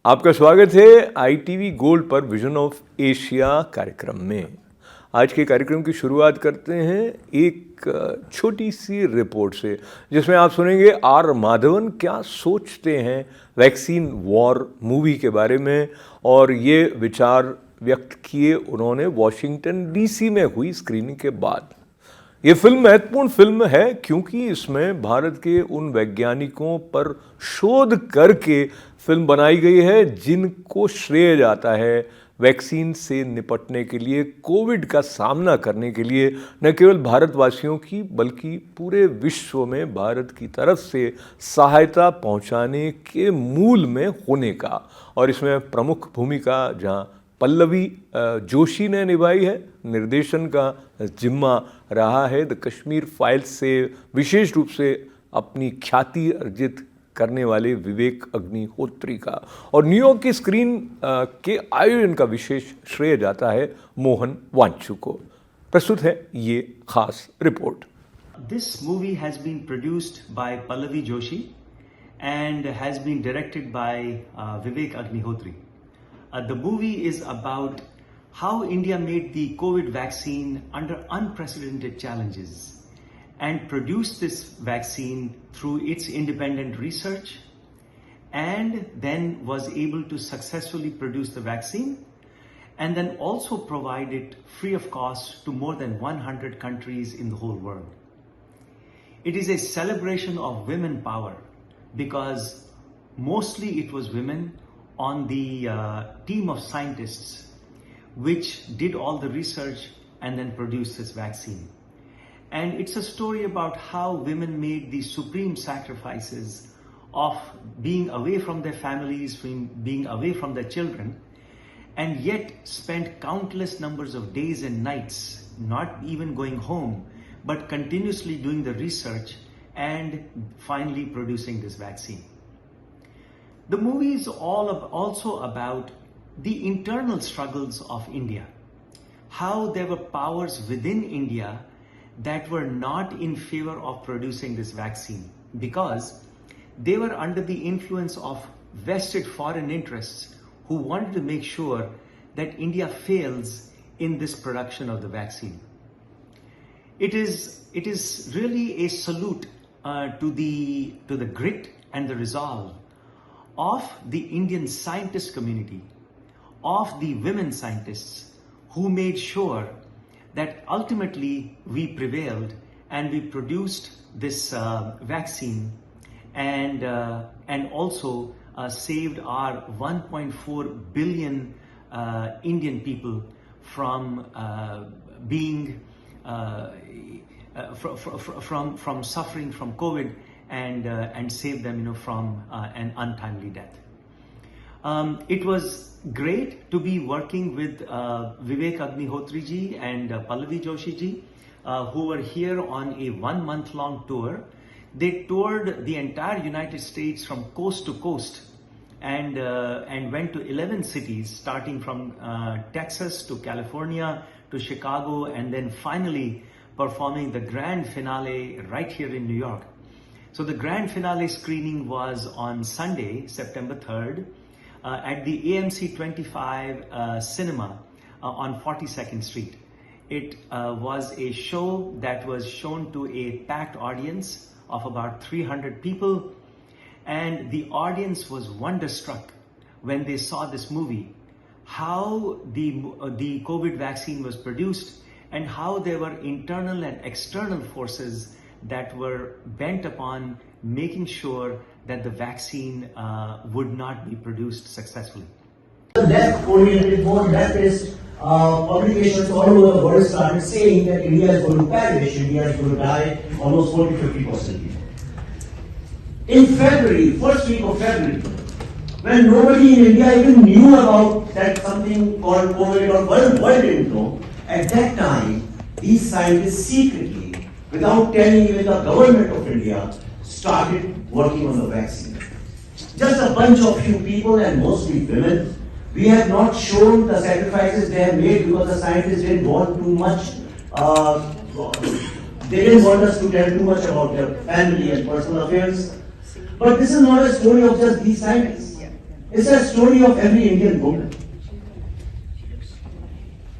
आपका स्वागत है ITV गोल्ड पर विजन ऑफ एशिया कार्यक्रम में। आज के कार्यक्रम की शुरुआत करते हैं एक छोटी सी रिपोर्ट से, जिसमें आप सुनेंगे आर माधवन क्या सोचते हैं वैक्सीन वॉर मूवी के बारे में, और ये विचार व्यक्त किए उन्होंने वॉशिंगटन DC में हुई स्क्रीनिंग के बाद। ये फिल्म महत्वपूर्ण फिल्म है क्योंकि इसमें भारत के उन वैज्ञानिकों पर शोध करके फिल्म बनाई गई है जिनको श्रेय जाता है वैक्सीन से निपटने के लिए, कोविड का सामना करने के लिए न केवल भारतवासियों की बल्कि पूरे विश्व में भारत की तरफ से सहायता पहुंचाने के मूल में होने का। और इसमें प्रमुख भूमिका जहां पल्लवी जोशी ने निभाई है, निर्देशन का जिम्मा रहा है द कश्मीर फाइल्स से विशेष रूप से अपनी ख्याति अर्जित करने वाले विवेक अग्निहोत्री का, और न्यूयॉर्क की स्क्रीन के आयोजन का विशेष श्रेय जाता है मोहन वांचू को। प्रस्तुत है ये खास report. This movie has been produced by Pallavi Joshi and has been directed by Vivek Agnihotri. The movie is about how India made the COVID vaccine under unprecedented challenges and produced this vaccine through its independent research, and then was able to successfully produce the vaccine and then also provide it free of cost to more than 100 countries in the whole world. It is a celebration of women power because mostly it was women on the team of scientists which did all the research and then produced this vaccine. And it's a story about how women made the supreme sacrifices of being away from their families, from being away from their children, and yet spent countless numbers of days and nights not even going home, but continuously doing the research and finally producing this vaccine. The movie is also about the internal struggles of India, how there were powers within India that were not in favor of producing this vaccine because they were under the influence of vested foreign interests who wanted to make sure that India fails in this production of the vaccine. It is really a salute to the grit and the resolve of the Indian scientist community, of the women scientists who made sure that ultimately we prevailed and we produced this vaccine and also saved our 1.4 billion Indian people from being from suffering from COVID and saved them, from an untimely death. It was great to be working with Vivek Agnihotri ji and Pallavi Joshi ji, who were here on a 1 month long tour. They toured the entire United States from coast to coast and went to 11 cities, starting from Texas to California to Chicago, and then finally performing the grand finale right here in New York. So the grand finale screening was on Sunday, September 3rd, at the AMC 25 cinema on 42nd Street. It was a show that was shown to a packed audience of about 300 people, and the audience was wonderstruck when they saw this movie, how the COVID vaccine was produced and how there were internal and external forces that were bent upon making sure that the vaccine would not be produced successfully. Left-oriented, more leftist publications all over the world started saying that India is going to perish, India is going to die almost 40-50%. In February, first week of February, when nobody in India even knew about that something called COVID, or world didn't know, at that time, these scientists secretly, without telling even the government of India, started working on the vaccine. Just a bunch of few people, and mostly women. We have not shown the sacrifices they have made because the scientists didn't want too much. They didn't want us to tell too much about their family and personal affairs. But this is not a story of just these scientists. It's a story of every Indian woman.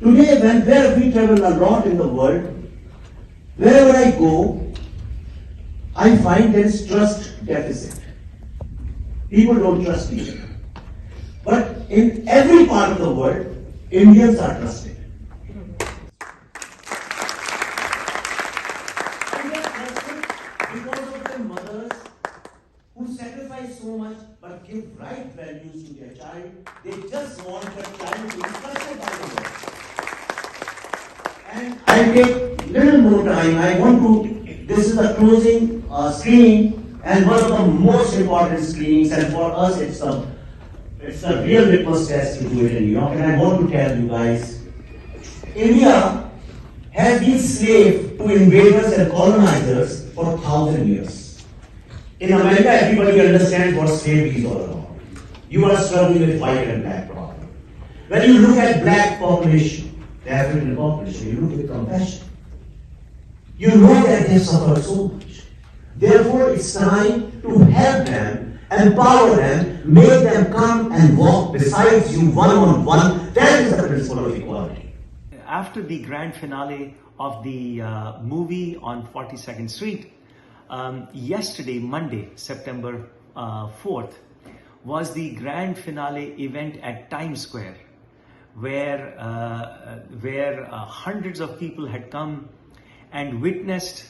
Today, where we travel a lot in the world, wherever I go, I find there is trust deficit. People don't trust each other. But in every part of the world, Indians are trusted. Indians are trusted because of their mothers who sacrifice so much but give right values to their child. They just want their child to be trusted by the world. And I'll take little more time. This is the closing screening and one of the most important screenings, and for us it's a real litmus test to do it in New York. And I want to tell you guys, India has been slave to invaders and colonizers for 1,000 years. In America, everybody understands what slavery is all about. You are struggling with white and black problem. When you look at black population, the African population, you look with compassion. You know that they suffer so much. Therefore, it's time to help them, empower them, make them come and walk beside you one-on-one. That is the principle of equality. After the grand finale of the movie on 42nd Street, yesterday, Monday, September 4th, was the grand finale event at Times Square, where hundreds of people had come and witnessed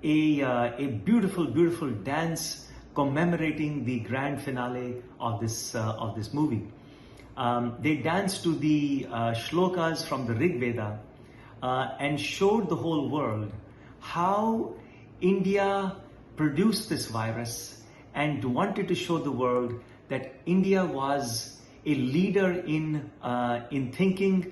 a beautiful, beautiful dance commemorating the grand finale of this movie. They danced to the shlokas from the Rig Veda and showed the whole world how India produced this virus and wanted to show the world that India was a leader in thinking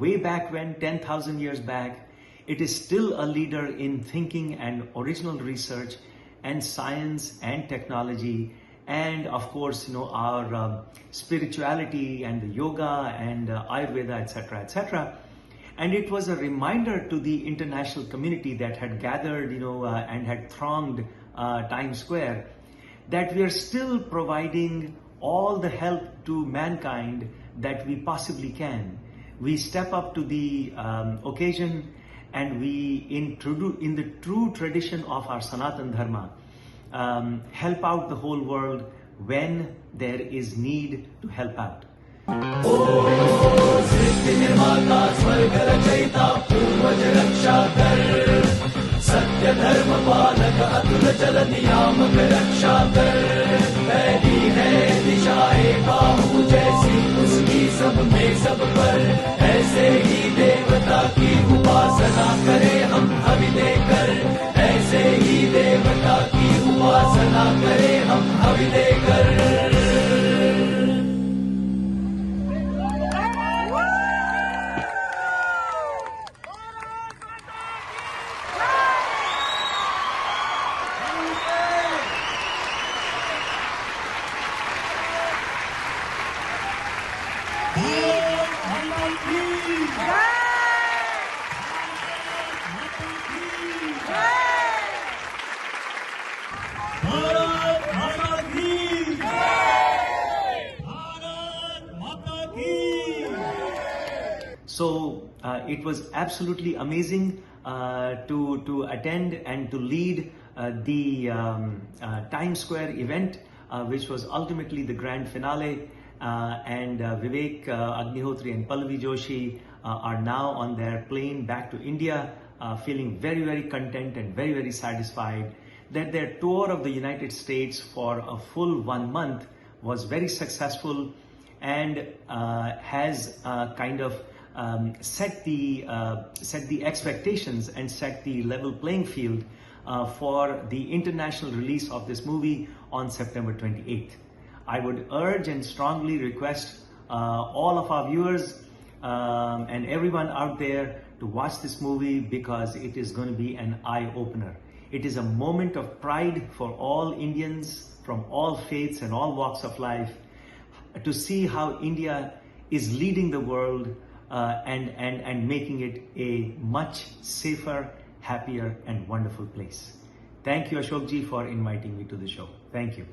way back when, 10,000 years back. It is still a leader in thinking and original research and science and technology, and of course, our spirituality and the yoga and Ayurveda, etc., etc. And it was a reminder to the international community that had gathered, and had thronged Times Square, that we are still providing all the help to mankind that we possibly can. We step up to the occasion, and we, in the true tradition of our Sanatan Dharma, help out the whole world when there is need to help out. सत्य धर्म पालक अतुल जल नियामक रक्षा कर, पहली है दिशाएं बाहु जैसी उसकी सब में सब पर, ऐसे ही देवता की उपासना करें हम हवि देकर, ऐसे ही देवता की उपासना करें हम हवि देकर। So it was absolutely amazing to attend and to lead the Times Square event, which was ultimately the grand finale. And Vivek Agnihotri and Pallavi Joshi are now on their plane back to India, feeling very, very content and very, very satisfied that their tour of the United States for a full 1 month was very successful and has kind of set the expectations and set the level playing field for the international release of this movie on September 28th. I would urge and strongly request all of our viewers and everyone out there to watch this movie, because it is going to be an eye-opener. It is a moment of pride for all Indians from all faiths and all walks of life to see how India is leading the world and making it a much safer, happier and wonderful place. Thank you, Ashokji, for inviting me to the show. Thank you.